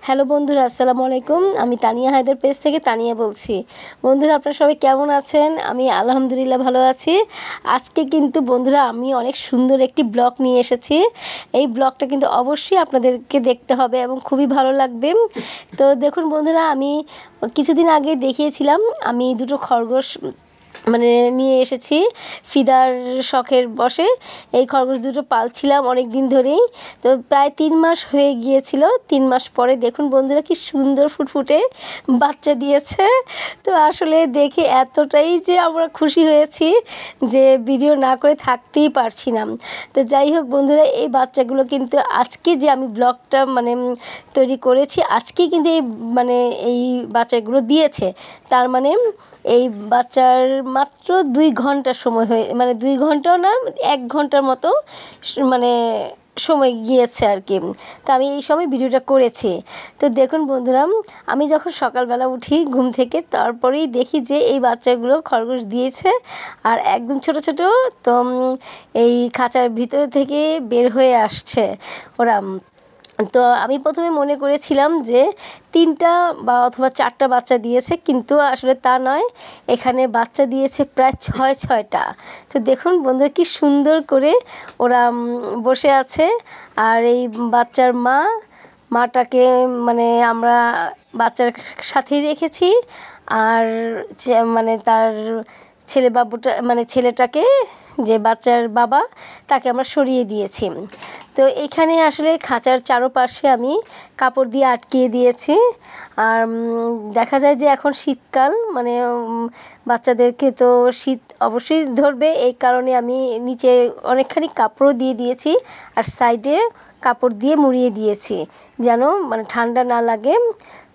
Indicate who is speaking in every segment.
Speaker 1: Hello বন্ধুরা, আসসালামু আলাইকুম। আমি তানিয়া হায়দার পেজ থেকে তানিয়া বলছি। বন্ধুরা, আপনারা সবাই কেমন আছেন? আমি আলহামদুলিল্লাহ ভালো আছি। আজকে কিন্তু বন্ধুরা আমি অনেক সুন্দর একটি ব্লগ নিয়ে এসেছি। এই ব্লগটা কিন্তু অবশ্যই আপনাদেরকে দেখতে হবে এবং খুবই ভালো লাগবে। তো দেখুন বন্ধুরা, আমি কিছুদিন আগে দেখিয়েছিলাম আমি দুটো খরগোশ নিয়ে এসেছি ফিদার শখের বসে। এই খরগোশ দুটো পালছিলাম অনেক দিন ধরেই। তো প্রায় 3 মাস হয়ে গিয়েছিল। 3 মাস পরে দেখুন বন্ধুরা কি সুন্দর ফুটফুটে বাচ্চা দিয়েছে। তো আসলে দেখে এতটাই যে আমরা খুশি হয়েছি যে ভিডিও না করে থাকতেই পারছি না। তো যাই হোক বন্ধুরা, এই বাচ্চাগুলো কিন্তু আজকে যে আমি ব্লগটা তৈরি করেছি, আজকেই কিন্তু এই বাচ্চাগুলো দিয়েছে। তার এই বাচ্চার মাত্র 2 ঘন্টা সময় হয়ে 2 ঘন্টাও না, 1 ঘন্টার মতো সময় গিয়েছে আর কি। তো আমি এই সময় ভিডিওটা করেছি। তো দেখুন বন্ধুরা, আমি যখন সকালবেলা উঠি ঘুম থেকে, তারপরেই দেখি যে এই বাচ্চাগুলো খরগোশ দিয়েছে আর একদম ছোট ছোট। তো এই খাঁচার ভিতর থেকে বের হয়ে আসছে ওরা। তো আমি প্রথমে মনে করেছিলাম যে 3টা বা অথবা 4টা বাচ্চা দিয়েছে, কিন্তু আসলে তা নয়। এখানে বাচ্চা দিয়েছে প্রায় 6টা। তো দেখুন বন্ধুরা কি সুন্দর করে ওরা বসে আছে। আর এই বাচ্চার মাটাকে আমরা বাচ্চার সাথেই রেখেছি। আর তার ছেলেটাকে, যে বাচ্চার বাবা, তাকে আমরা সরিয়ে দিয়েছি। তো এখানে আসলে খাঁচার চারপাশে আমি কাপড় দিয়ে আটকিয়ে দিয়েছি। আর দেখা যায় যে এখন শীতকাল, বাচ্চাদেরকে তো শীত অবশ্যই ধরবে, এই কারণে আমি নিচে অনেকখানি কাপড়ও দিয়ে দিয়েছি আর সাইডে কাপড় দিয়ে মুড়িয়ে দিয়েছি যেন ঠান্ডা না লাগে।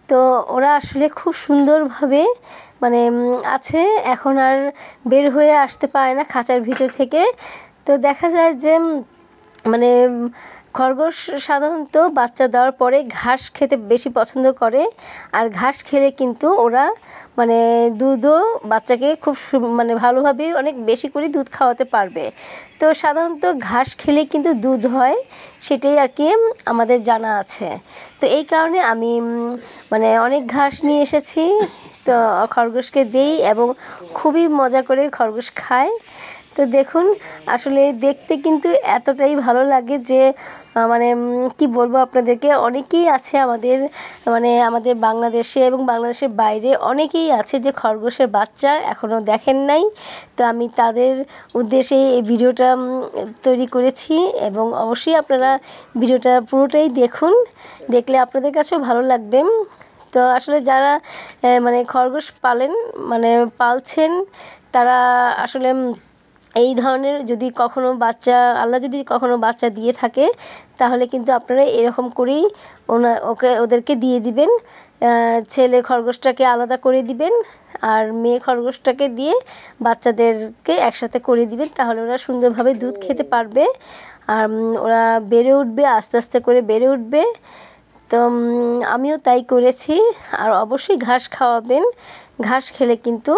Speaker 1: তো ওরা আসলে খুব সুন্দরভাবে আছে। এখন আর বের হয়ে আসতে পারে না খাঁচার ভিতর থেকে। তো দেখা যায় যে খরগোশ সাধারণত বাচ্চা দেওয়ার পরে ঘাস খেতে বেশি পছন্দ করে। আর ঘাস খেলে কিন্তু ওরা দুধও বাচ্চাকে খুব ভালোভাবে অনেক বেশি করে দুধ খাওয়াতে পারবে। তো সাধারণত ঘাস খেলে কিন্তু দুধ হয়, সেটাই আর কি আমাদের জানা আছে। তো এই কারণে আমি অনেক ঘাস নিয়ে এসেছি, তো খরগোশকে দেই এবং খুবই মজা করে খরগোশ খায়। তো দেখুন আসলে দেখতে কিন্তু এতটাই ভালো লাগে যে কি বলবো আপনাদেরকে। অনেকেই আছে আমাদের বাংলাদেশে এবং বাংলাদেশের বাইরে অনেকেই আছে যে খরগোশের বাচ্চা এখনও দেখেন নাই। তো আমি তাদের উদ্দেশ্যে এই ভিডিওটা তৈরি করেছি এবং অবশ্যই আপনারা ভিডিওটা পুরোটাই দেখুন, দেখলে আপনাদের কাছেও ভালো লাগবে। তো আসলে যারা খরগোশ পালছেন, তারা আসলে এই ধরনের যদি কখনো আল্লাহ যদি কখনো বাচ্চা দিয়ে থাকে, তাহলে কিন্তু আপনারা এরকম করেই ওদেরকে দিয়ে দিবেন। ছেলে খরগোশটাকে আলাদা করে দিবেন আর মেয়ে খরগোশটাকে দিয়ে বাচ্চাদেরকে একসাথে করে দিবেন, তাহলে ওরা সুন্দরভাবে দুধ খেতে পারবে আর ওরা বেড়ে উঠবে, আস্তে আস্তে করে বেড়ে উঠবে। তো আমিও তাই করেছি। আর অবশ্যই ঘাস খাওয়াবেন, ঘাস খেলে কিন্তু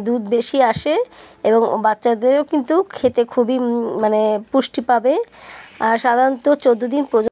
Speaker 1: দুধ বেশি আসে এবং বাচ্চাদেরও কিন্তু খেতে খুবই পুষ্টি পাবে। আর সাধারণত 14 দিন পর্যন্ত